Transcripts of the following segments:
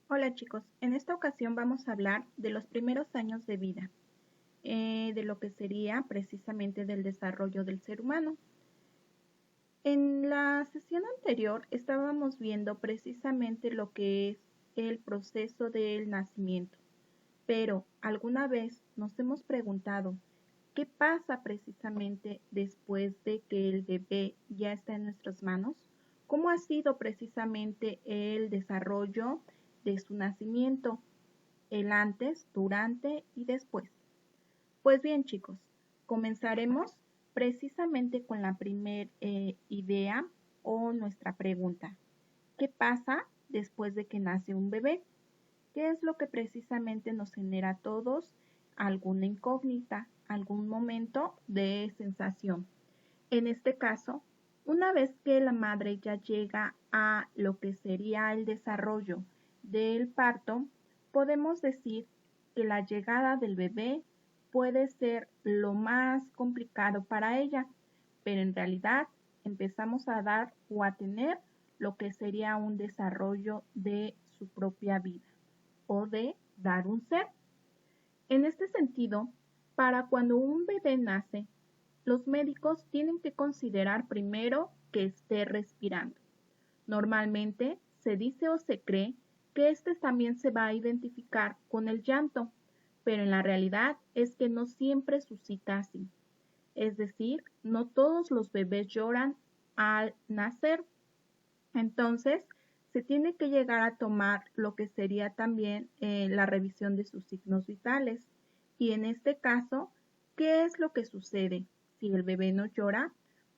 Hola chicos, en esta ocasión vamos a hablar de los primeros años de vida, de lo que sería precisamente del desarrollo del ser humano. En la sesión anterior estábamos viendo precisamente lo que es el proceso del nacimiento, pero ¿alguna vez nos hemos preguntado qué pasa precisamente después de que el bebé ya está en nuestras manos? ¿Cómo ha sido precisamente el desarrollo de su nacimiento? El antes, durante y después. Pues bien, chicos, comenzaremos precisamente con la primera idea o nuestra pregunta. ¿Qué pasa después de que nace un bebé? ¿Qué es lo que precisamente nos genera a todos alguna incógnita, algún momento de sensación? En este caso, una vez que la madre ya llega a lo que sería el desarrollo del parto, podemos decir que la llegada del bebé puede ser lo más complicado para ella, pero en realidad empezamos a dar o a tener lo que sería un desarrollo de su propia vida o de dar un ser. En este sentido, para cuando un bebé nace, los médicos tienen que considerar primero que esté respirando. Normalmente se dice o se cree que este también se va a identificar con el llanto, pero en la realidad es que no siempre suscita así. Es decir, no todos los bebés lloran al nacer. Entonces, se tiene que llegar a tomar lo que sería también la revisión de sus signos vitales. Y en este caso, ¿qué es lo que sucede? Si el bebé no llora,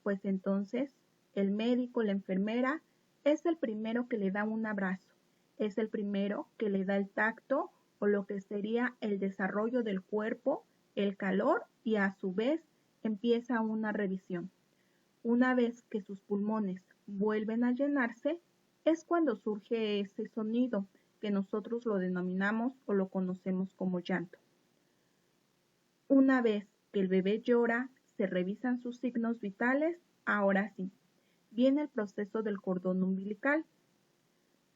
pues entonces el médico, la enfermera, es el primero que le da un abrazo, es el primero que le da el tacto o lo que sería el desarrollo del cuerpo, el calor y a su vez empieza una revisión. Una vez que sus pulmones vuelven a llenarse, es cuando surge ese sonido que nosotros lo denominamos o lo conocemos como llanto. Una vez que el bebé llora, se revisan sus signos vitales, ahora sí, viene el proceso del cordón umbilical.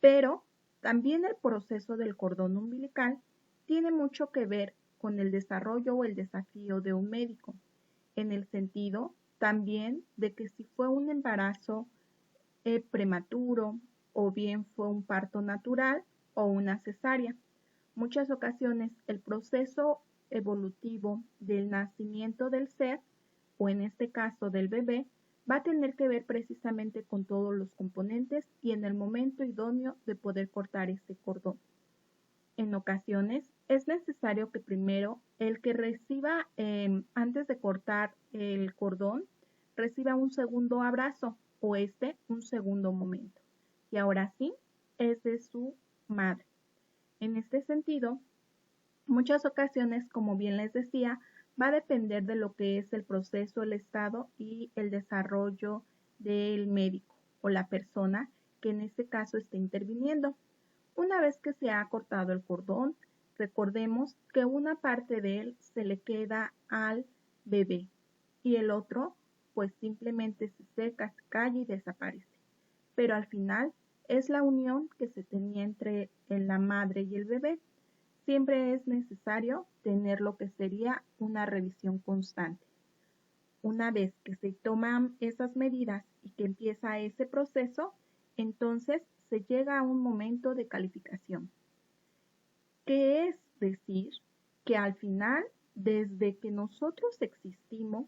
Pero también el proceso del cordón umbilical tiene mucho que ver con el desarrollo o el desafío de un médico, en el sentido también de que si fue un embarazo prematuro o bien fue un parto natural o una cesárea. Muchas ocasiones el proceso evolutivo del nacimiento del ser, o en este caso del bebé, va a tener que ver precisamente con todos los componentes y en el momento idóneo de poder cortar este cordón. En ocasiones es necesario que primero el que reciba, antes de cortar el cordón, reciba un segundo abrazo o un segundo momento. Y ahora sí, es de su madre. En este sentido, muchas ocasiones, como bien les decía, va a depender de lo que es el proceso, el estado y el desarrollo del médico o la persona que en este caso esté interviniendo. Una vez que se ha cortado el cordón, recordemos que una parte de él se le queda al bebé y el otro pues simplemente se seca, se cae y desaparece. Pero al final es la unión que se tenía entre la madre y el bebé. Siempre es necesario tener lo que sería una revisión constante. Una vez que se toman esas medidas y que empieza ese proceso, entonces se llega a un momento de calificación, que es decir, que al final, desde que nosotros existimos,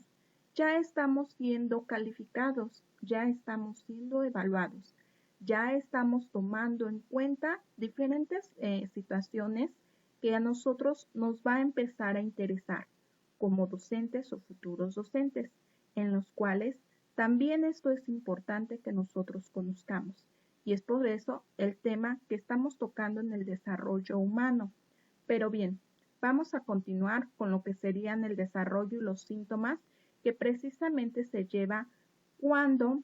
ya estamos siendo calificados, ya estamos siendo evaluados, ya estamos tomando en cuenta diferentes situaciones que a nosotros nos va a empezar a interesar como docentes o futuros docentes, en los cuales también esto es importante que nosotros conozcamos. Y es por eso el tema que estamos tocando en el desarrollo humano. Pero bien, vamos a continuar con lo que serían el desarrollo y los síntomas que precisamente se lleva cuando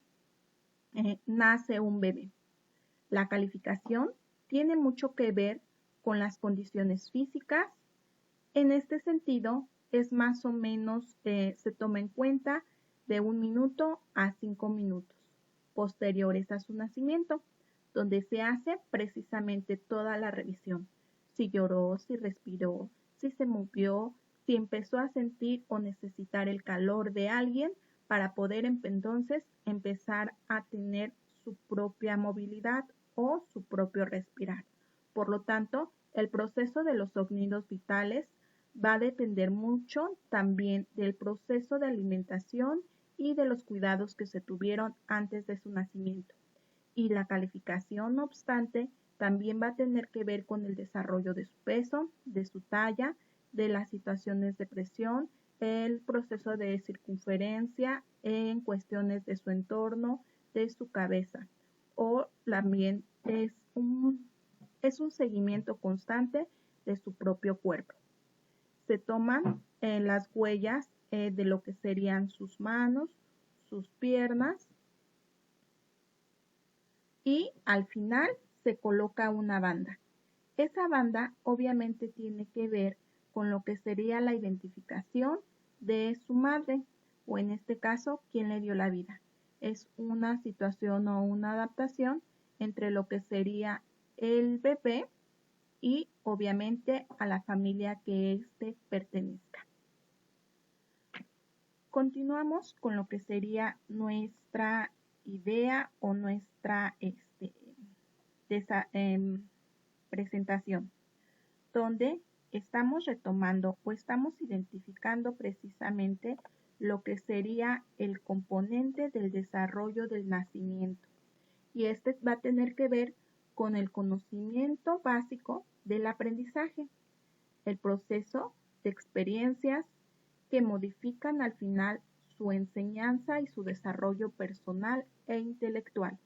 nace un bebé. La calificación tiene mucho que ver con las condiciones físicas. En este sentido, es más o menos, se toma en cuenta de 1 minuto a 5 minutos posteriores a su nacimiento. donde se hace precisamente toda la revisión. Si lloró, si respiró, si se movió, si empezó a sentir o necesitar el calor de alguien para poder entonces empezar a tener su propia movilidad o su propio respirar. Por lo tanto, el proceso de los sonidos vitales va a depender mucho también del proceso de alimentación y de los cuidados que se tuvieron antes de su nacimiento. Y la calificación, no obstante, también va a tener que ver con el desarrollo de su peso, de su talla, de las situaciones de presión, el proceso de circunferencia en cuestiones de su entorno, de su cabeza. O también es un seguimiento constante de su propio cuerpo. Se toman las huellas de lo que serían sus manos, sus piernas y al final se coloca una banda. Esa banda obviamente tiene que ver con lo que sería la identificación de su madre o en este caso, quién le dio la vida. Es una situación o una adaptación entre lo que sería el bebé y obviamente a la familia que éste pertenezca. Continuamos con lo que sería nuestra idea o nuestra presentación, donde estamos retomando o estamos identificando precisamente lo que sería el componente del desarrollo del nacimiento. Y este va a tener que ver con el conocimiento básico del aprendizaje, el proceso de experiencias que modifican al final su enseñanza y su desarrollo personal e intelectual.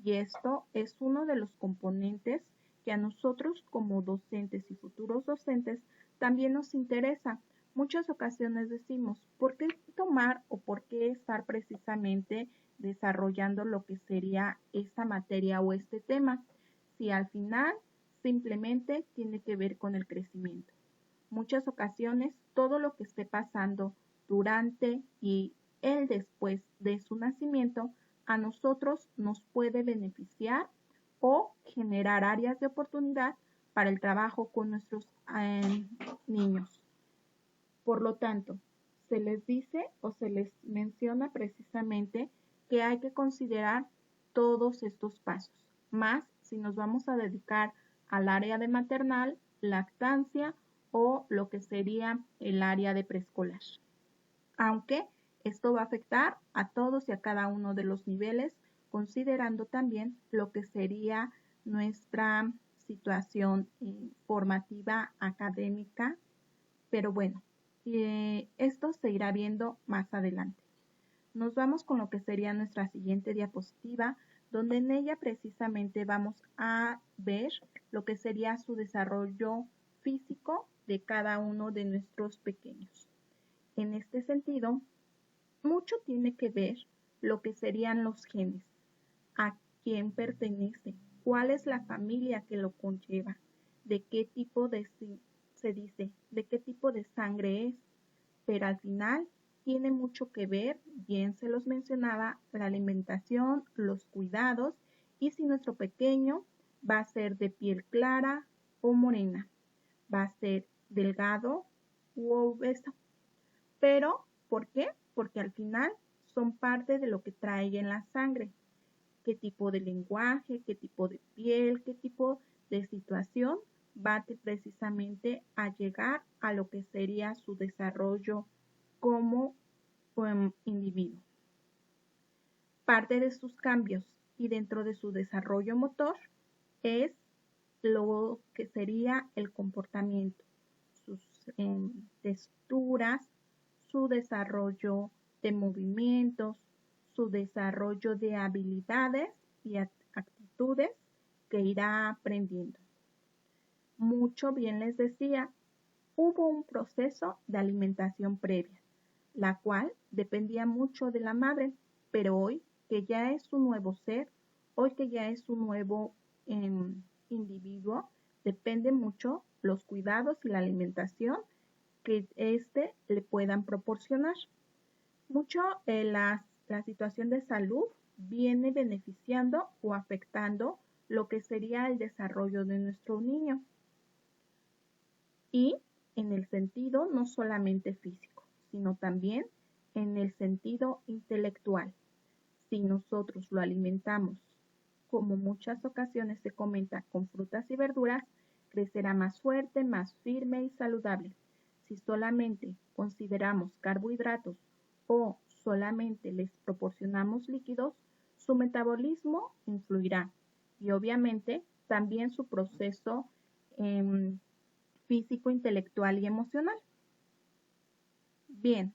Y esto es uno de los componentes que a nosotros como docentes y futuros docentes también nos interesa. Muchas ocasiones decimos, ¿por qué tomar o por qué estar precisamente desarrollando lo que sería esta materia o este tema? Si al final simplemente tiene que ver con el crecimiento. Muchas ocasiones todo lo que esté pasando durante y el después de su nacimiento a nosotros nos puede beneficiar o generar áreas de oportunidad para el trabajo con nuestros niños. Por lo tanto, se les dice o se les menciona precisamente que hay que considerar todos estos pasos, más si nos vamos a dedicar al área de maternal, lactancia o lo que sería el área de preescolar. Aunque esto va a afectar a todos y a cada uno de los niveles, considerando también lo que sería nuestra situación formativa académica, pero bueno, esto se irá viendo más adelante. Nos vamos con lo que sería nuestra siguiente diapositiva, donde en ella precisamente vamos a ver lo que sería su desarrollo físico de cada uno de nuestros pequeños. En este sentido, mucho tiene que ver lo que serían los genes, a quién pertenece, cuál es la familia que lo conlleva, de qué tipo de de qué tipo de sangre es, pero al final tiene mucho que ver, bien se los mencionaba, la alimentación, los cuidados y si nuestro pequeño va a ser de piel clara o morena, va a ser delgado u obeso. Pero, ¿por qué? Porque al final son parte de lo que trae en la sangre. ¿Qué tipo de lenguaje, qué tipo de piel, qué tipo de situación va precisamente a llegar a lo que sería su desarrollo como individuo? Parte de sus cambios y dentro de su desarrollo motor es lo que sería el comportamiento, sus texturas, su desarrollo de movimientos, su desarrollo de habilidades y actitudes que irá aprendiendo. Mucho bien les decía, hubo un proceso de alimentación previa, la cual dependía mucho de la madre, pero hoy que ya es un nuevo ser, hoy que ya es un nuevo individuo, depende mucho los cuidados y la alimentación que éste le puedan proporcionar. Mucho la situación de salud viene beneficiando o afectando lo que sería el desarrollo de nuestro niño. Y en el sentido no solamente físico, sino también en el sentido intelectual. Si nosotros lo alimentamos, como muchas ocasiones se comenta, con frutas y verduras, crecerá más fuerte, más firme y saludable. Si solamente consideramos carbohidratos o solamente les proporcionamos líquidos, su metabolismo influirá y obviamente también su proceso físico, intelectual y emocional. Bien,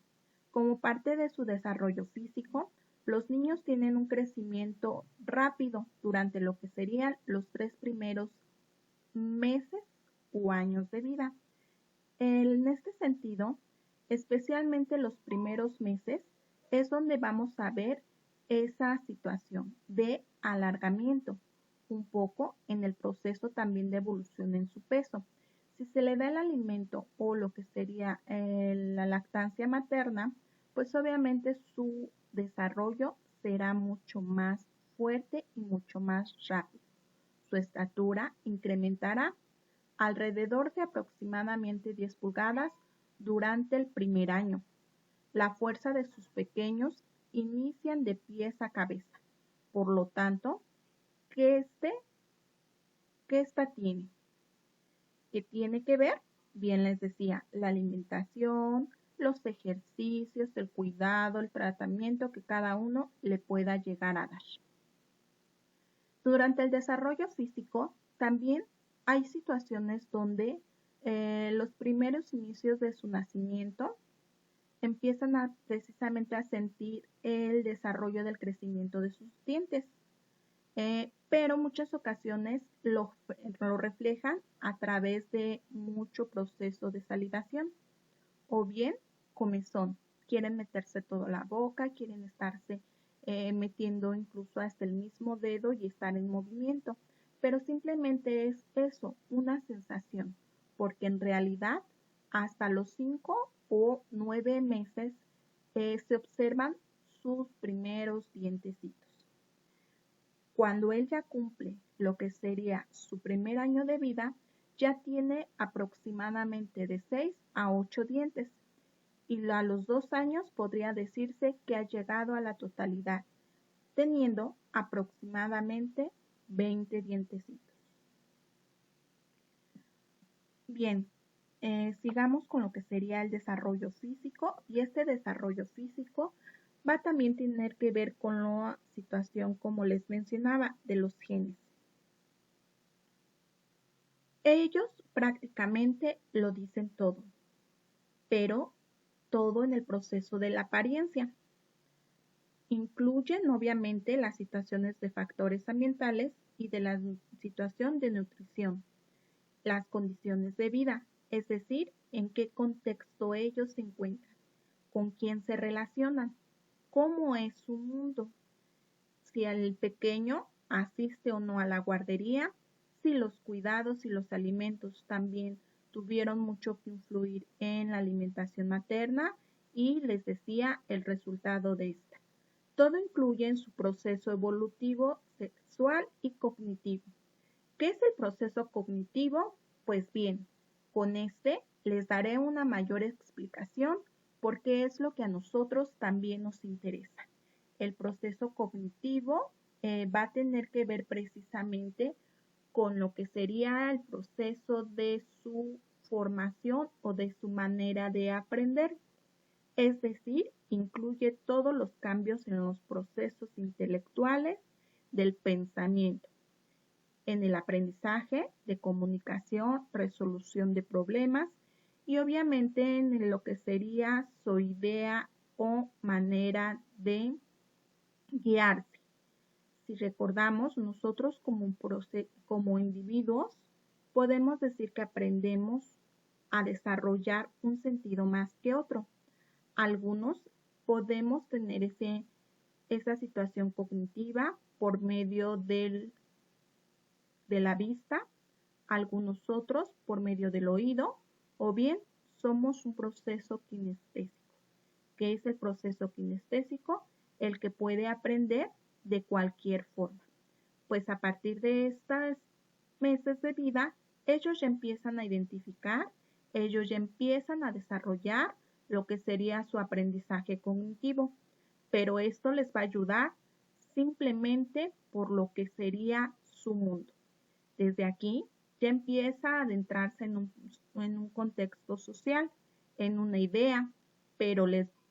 como parte de su desarrollo físico, los niños tienen un crecimiento rápido durante lo que serían los 3 primeros meses o años de vida. En este sentido, especialmente los primeros meses, es donde vamos a ver esa situación de alargamiento, un poco en el proceso también de evolución en su peso. Si se le da el alimento o lo que sería la lactancia materna, pues obviamente su desarrollo será mucho más fuerte y mucho más rápido. Su estatura incrementará alrededor de aproximadamente 10 pulgadas durante el primer año. La fuerza de sus pequeños inician de pies a cabeza. Por lo tanto, ¿qué esta tiene? ¿Qué tiene que ver? Bien les decía, la alimentación, los ejercicios, el cuidado, el tratamiento que cada uno le pueda llegar a dar. Durante el desarrollo físico también hay situaciones donde los primeros inicios de su nacimiento empiezan precisamente a sentir el desarrollo del crecimiento de sus dientes, pero muchas ocasiones lo reflejan a través de mucho proceso de salivación o bien comezón. Quieren meterse toda la boca, quieren estarse metiendo incluso hasta el mismo dedo y estar en movimiento, pero simplemente es eso, una sensación, porque en realidad hasta los 5 o 9 meses se observan sus primeros dientecitos. Cuando él ya cumple lo que sería su primer año de vida, ya tiene aproximadamente de 6 a 8 dientes y a los 2 años podría decirse que ha llegado a la totalidad, teniendo aproximadamente 20 dientecitos. Bien, sigamos con lo que sería el desarrollo físico y este desarrollo físico va a también tener que ver con la situación, como les mencionaba, de los genes. Ellos prácticamente lo dicen todo, pero todo en el proceso de la apariencia. Incluyen obviamente las situaciones de factores ambientales y de la situación de nutrición, las condiciones de vida, es decir, en qué contexto ellos se encuentran, con quién se relacionan, cómo es su mundo, si el pequeño asiste o no a la guardería, si los cuidados y los alimentos también tuvieron mucho que influir en la alimentación materna y les decía el resultado de esta. Todo incluye en su proceso evolutivo, sexual y cognitivo. ¿Qué es el proceso cognitivo? Pues bien, con este les daré una mayor explicación porque es lo que a nosotros también nos interesa. El proceso cognitivo va a tener que ver precisamente con lo que sería el proceso de su formación o de su manera de aprender. Es decir, incluye todos los cambios en los procesos intelectuales del pensamiento, en el aprendizaje de comunicación, resolución de problemas y obviamente en lo que sería su idea o manera de guiarse. Si recordamos, nosotros como individuos podemos decir que aprendemos a desarrollar un sentido más que otro. Algunos podemos tener esa situación cognitiva por medio de la vista, algunos otros por medio del oído, o bien somos un proceso kinestésico. ¿Qué es el proceso kinestésico? El que puede aprender de cualquier forma. pues a partir de estos meses de vida, ellos ya empiezan a identificar, ellos ya empiezan a desarrollar lo que sería su aprendizaje cognitivo, pero esto les va a ayudar simplemente por lo que sería su mundo. Desde aquí ya empieza a adentrarse en un contexto social, en una idea, pero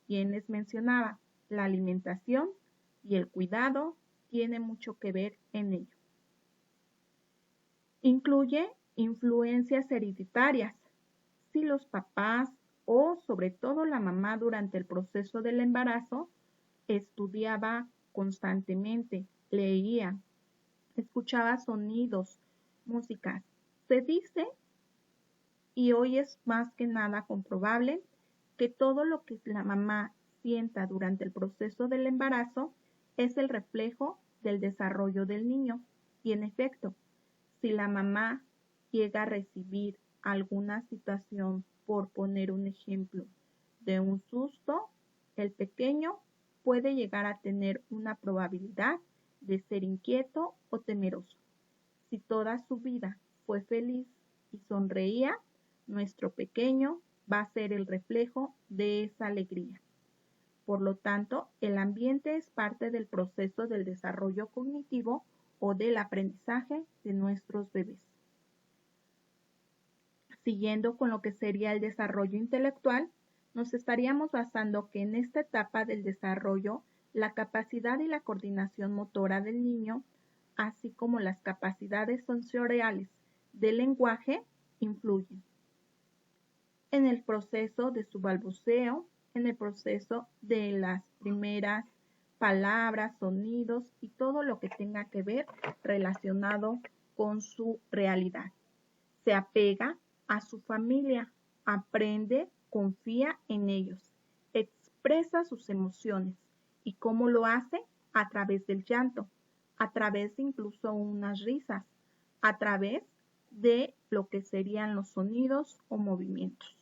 bien les mencionaba, la alimentación y el cuidado tiene mucho que ver en ello. Incluye influencias hereditarias. Si los papás o sobre todo la mamá durante el proceso del embarazo estudiaba constantemente, leía, escuchaba sonidos, músicas, se dice, y hoy es más que nada comprobable, que todo lo que la mamá sienta durante el proceso del embarazo es el reflejo del desarrollo del niño. Y en efecto, si la mamá llega a recibir alguna situación, por poner un ejemplo, de un susto, el pequeño puede llegar a tener una probabilidad de ser inquieto o temeroso. Si toda su vida fue feliz y sonreía, nuestro pequeño va a ser el reflejo de esa alegría. Por lo tanto, el ambiente es parte del proceso del desarrollo cognitivo o del aprendizaje de nuestros bebés. Siguiendo con lo que sería el desarrollo intelectual, nos estaríamos basando que en esta etapa del desarrollo, la capacidad y la coordinación motora del niño, así como las capacidades sensoriales del lenguaje, influyen en el proceso de su balbuceo, en el proceso de las primeras palabras, sonidos y todo lo que tenga que ver relacionado con su realidad. Se apega a su familia, aprende, confía en ellos, expresa sus emociones. ¿Y cómo lo hace? A través del llanto, a través de incluso unas risas, a través de lo que serían los sonidos o movimientos.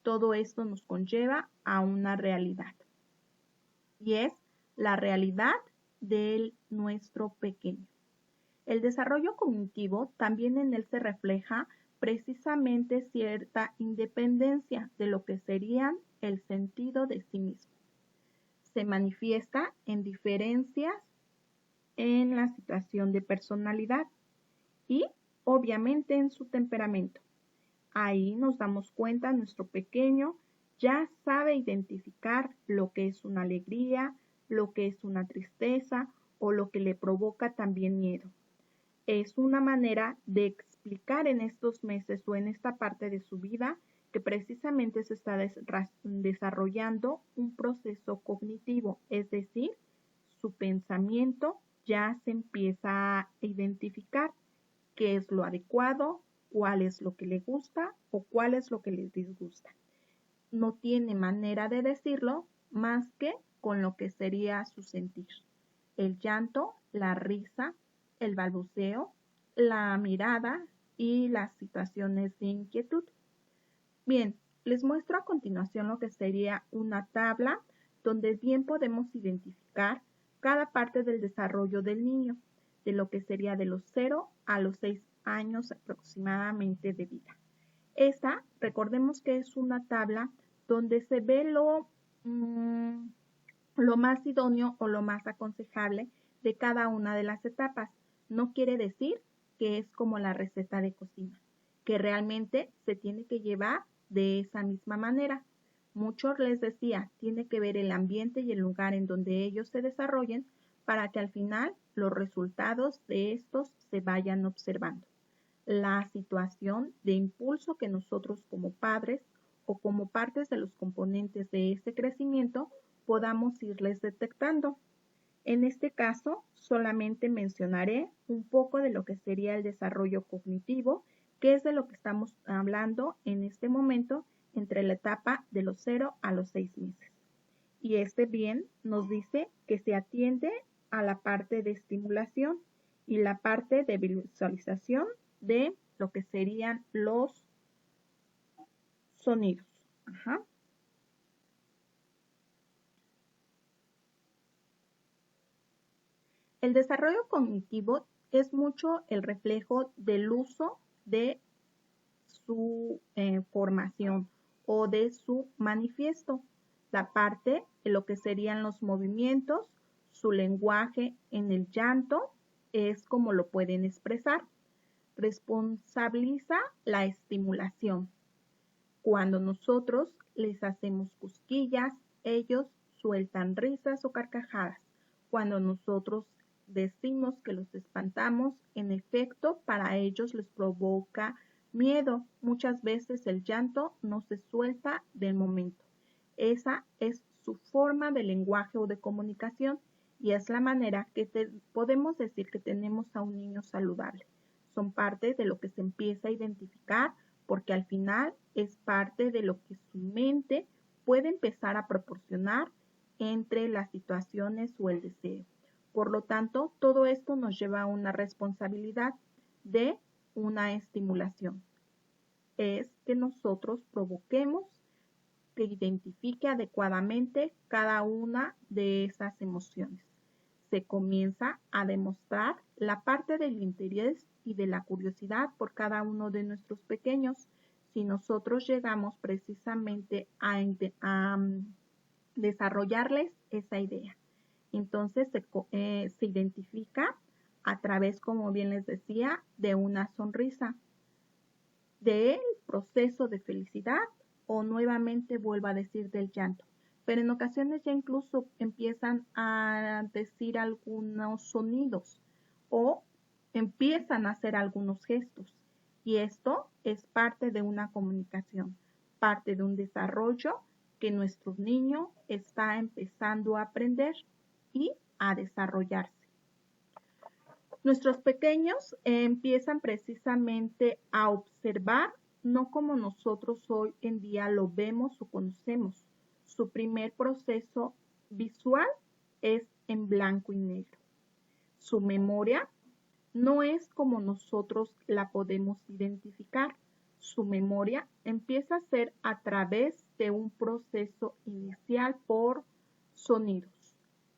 Todo esto nos conlleva a una realidad, y es la realidad de nuestro pequeño. El desarrollo cognitivo también en él se refleja precisamente cierta independencia de lo que serían el sentido de sí mismo. Se manifiesta en diferencias en la situación de personalidad y obviamente en su temperamento. Ahí nos damos cuenta, nuestro pequeño ya sabe identificar lo que es una alegría, lo que es una tristeza o lo que le provoca también miedo. Es una manera de explicar en estos meses o en esta parte de su vida que precisamente se está desarrollando un proceso cognitivo, es decir, su pensamiento ya se empieza a identificar qué es lo adecuado, cuál es lo que le gusta o cuál es lo que les disgusta. No tiene manera de decirlo más que con lo que sería su sentir. El llanto, la risa, el balbuceo, la mirada y las situaciones de inquietud. Bien, les muestro a continuación lo que sería una tabla donde bien podemos identificar cada parte del desarrollo del niño, de lo que sería de los 0 a los 6 años aproximadamente de vida. Esta, recordemos que es una tabla donde se ve lo más idóneo o lo más aconsejable de cada una de las etapas. No quiere decir que es como la receta de cocina, que realmente se tiene que llevar de esa misma manera. Muchos les decía, tiene que ver el ambiente y el lugar en donde ellos se desarrollen para que al final los resultados de estos se vayan observando. La situación de impulso que nosotros como padres o como partes de los componentes de este crecimiento podamos irles detectando. En este caso, solamente mencionaré un poco de lo que sería el desarrollo cognitivo, que es de lo que estamos hablando en este momento entre la etapa de los 0 a los 6 meses. Y este bien nos dice que se atiende a la parte de estimulación y la parte de visualización de lo que serían los sonidos. El desarrollo cognitivo es mucho el reflejo del uso de su formación o de su manifiesto. La parte de lo que serían los movimientos, su lenguaje en el llanto, es como lo pueden expresar. Responsabiliza la estimulación. Cuando nosotros les hacemos cosquillas, ellos sueltan risas o carcajadas. Cuando nosotros decimos que los espantamos, en efecto, para ellos les provoca miedo. Muchas veces el llanto no se suelta del momento. Esa es su forma de lenguaje o de comunicación y es la manera que podemos decir que tenemos a un niño saludable. Son parte de lo que se empieza a identificar porque al final es parte de lo que su mente puede empezar a proporcionar entre las situaciones o el deseo. Por lo tanto, todo esto nos lleva a una responsabilidad de una estimulación. Es que nosotros provoquemos que identifique adecuadamente cada una de esas emociones. Se comienza a demostrar la parte del interés y de la curiosidad por cada uno de nuestros pequeños. Si nosotros llegamos precisamente a desarrollarles esa idea. Entonces se identifica a través, como bien les decía, de una sonrisa, del proceso de felicidad o nuevamente vuelvo a decir del llanto. Pero en ocasiones ya incluso empiezan a decir algunos sonidos o empiezan a hacer algunos gestos. Y esto es parte de una comunicación, parte de un desarrollo que nuestro niño está empezando a aprender y a desarrollarse. Nuestros pequeños empiezan precisamente a observar, no como nosotros hoy en día lo vemos o conocemos. Su primer proceso visual es en blanco y negro. Su memoria no es como nosotros la podemos identificar. Su memoria empieza a ser a través de un proceso inicial por sonidos.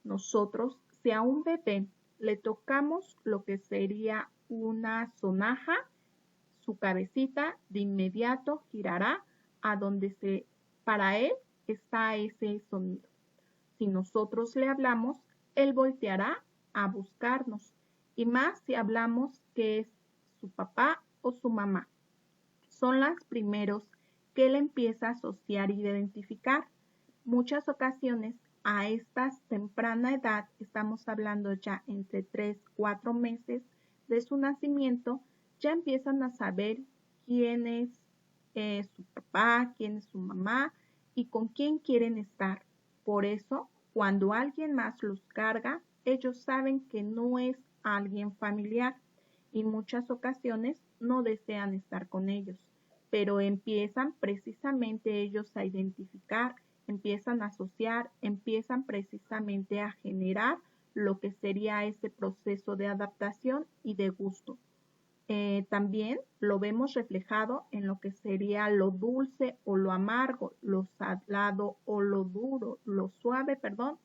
Nosotros, si a un bebé le tocamos lo que sería una sonaja, su cabecita de inmediato girará a donde para él está ese sonido. Si nosotros le hablamos, él volteará a buscarnos. Y más si hablamos que es su papá o su mamá. Son los primeros que él empieza a asociar y identificar. Muchas ocasiones a esta temprana edad, estamos hablando ya entre 3, 4 meses de su nacimiento, ya empiezan a saber quién es su papá, quién es su mamá y con quién quieren estar. Por eso, cuando alguien más los carga, ellos saben que no es alguien familiar y muchas ocasiones no desean estar con ellos, pero empiezan precisamente ellos a identificar, empiezan a asociar, empiezan precisamente a generar lo que sería ese proceso de adaptación y de gusto. También lo vemos reflejado en lo que sería lo dulce o lo amargo, lo salado o lo duro, lo suave,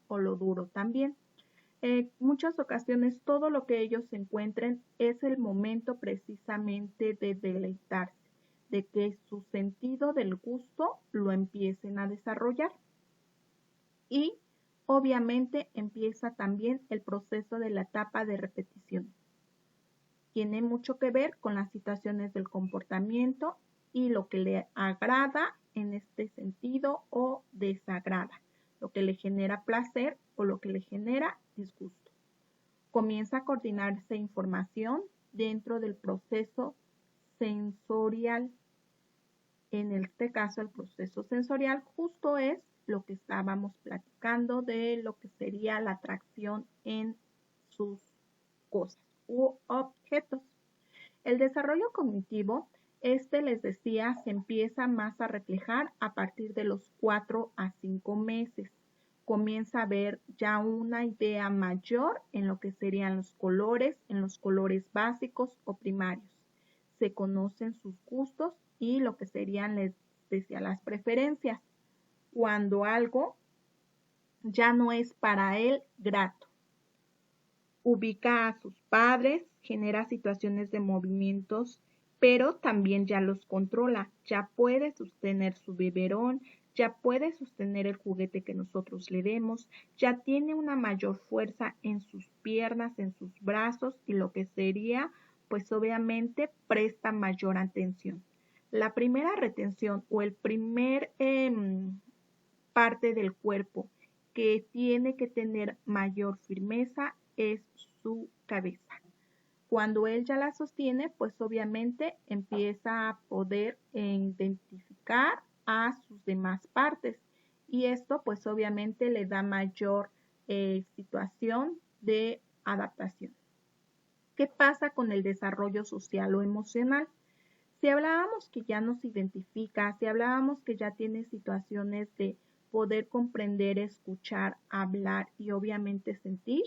o lo duro también. Muchas ocasiones todo lo que ellos encuentren es el momento precisamente de deleitarse, de que su sentido del gusto lo empiecen a desarrollar. Y obviamente empieza también el proceso de la etapa de repetición. Tiene mucho que ver con las situaciones del comportamiento y lo que le agrada en este sentido o desagrada, lo que le genera placer o lo que le genera disgusto. Comienza a coordinarse información dentro del proceso sensorial. En este caso, el proceso sensorial justo es lo que estábamos platicando de lo que sería la atracción en sus cosas u objetos. El desarrollo cognitivo, les decía, se empieza más a reflejar a partir de los 4 a 5 meses. Comienza a haber ya una idea mayor en lo que serían los colores, en los colores básicos o primarios. Se conocen sus gustos y lo que serían, les decía, las preferencias. Cuando algo ya no es para él grato. Ubica a sus padres, genera situaciones de movimientos, pero también ya los controla, ya puede sostener su biberón, ya puede sostener el juguete que nosotros le demos, ya tiene una mayor fuerza en sus piernas, en sus brazos y lo que sería, pues obviamente presta mayor atención. La primera retención o el primer parte del cuerpo que tiene que tener mayor firmeza es su cabeza. Cuando él ya la sostiene, pues obviamente empieza a poder identificar a sus demás partes y esto pues obviamente le da mayor situación de adaptación. ¿Qué pasa con el desarrollo social o emocional? Si hablábamos que ya nos identifica, si hablábamos que ya tiene situaciones de poder comprender, escuchar, hablar y obviamente sentir,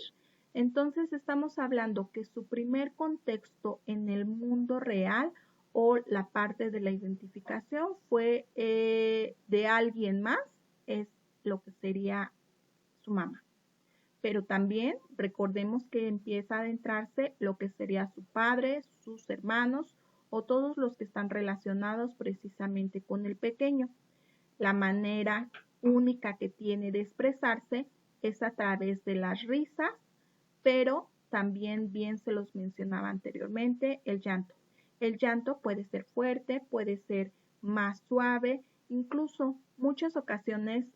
entonces estamos hablando que su primer contexto en el mundo real o la parte de la identificación fue de alguien más, es lo que sería su mamá. Pero también recordemos que empieza a adentrarse lo que sería su padre, sus hermanos o todos los que están relacionados precisamente con el pequeño. La manera única que tiene de expresarse es a través de las risas, pero también bien se los mencionaba anteriormente, el llanto. El llanto puede ser fuerte, puede ser más suave, incluso muchas ocasiones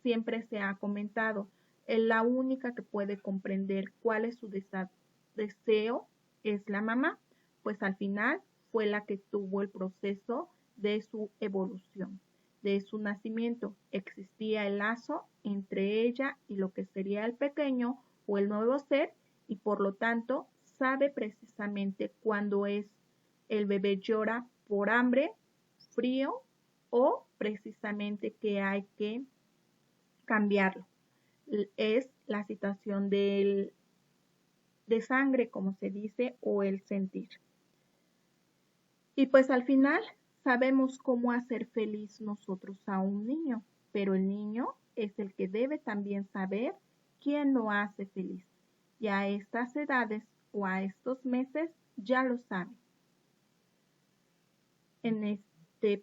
siempre se ha comentado, la única que puede comprender cuál es su deseo es la mamá, pues al final fue la que tuvo el proceso de su evolución, de su nacimiento. Existía el lazo entre ella y lo que sería el pequeño o el nuevo ser y por lo tanto sabe precisamente cuando es el bebé llora por hambre, frío o precisamente que hay que cambiarlo. Es la situación de sangre, como se dice, o el sentir. Y pues al final sabemos cómo hacer feliz nosotros a un niño, pero el niño es el que debe también saber quién lo hace feliz. Y a estas edades o a estos meses ya lo sabe.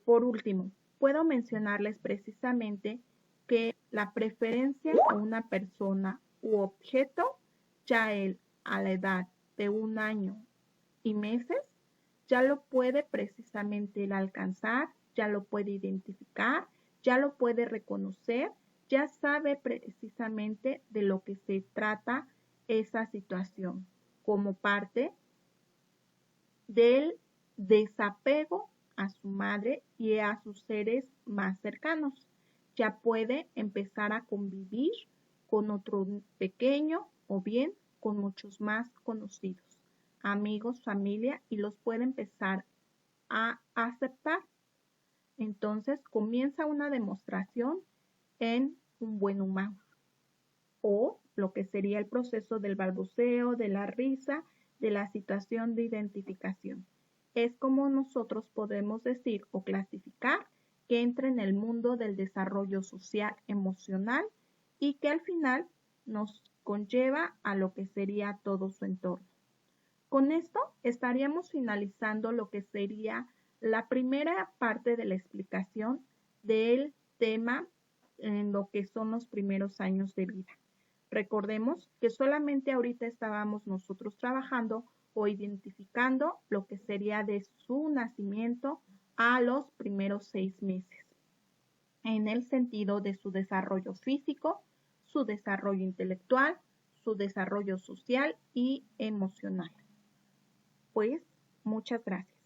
Por último, puedo mencionarles precisamente que la preferencia a una persona u objeto, ya él a la edad de 1 año y meses, ya lo puede precisamente él alcanzar, ya lo puede identificar, ya lo puede reconocer, ya sabe precisamente de lo que se trata esa situación como parte del desapego a su madre y a sus seres más cercanos. Ya puede empezar a convivir con otro pequeño o bien con muchos más conocidos, amigos, familia, y los puede empezar a aceptar. Entonces comienza una demostración en un buen humor o lo que sería el proceso del balbuceo, de la risa, de la situación de identificación. Es como nosotros podemos decir o clasificar que entra en el mundo del desarrollo social emocional y que al final nos conlleva a lo que sería todo su entorno. Con esto estaríamos finalizando lo que sería la primera parte de la explicación del tema en lo que son los primeros años de vida. Recordemos que solamente ahorita estábamos nosotros trabajando o identificando lo que sería de su nacimiento a los primeros 6 meses, en el sentido de su desarrollo físico, su desarrollo intelectual, su desarrollo social y emocional. Pues, muchas gracias.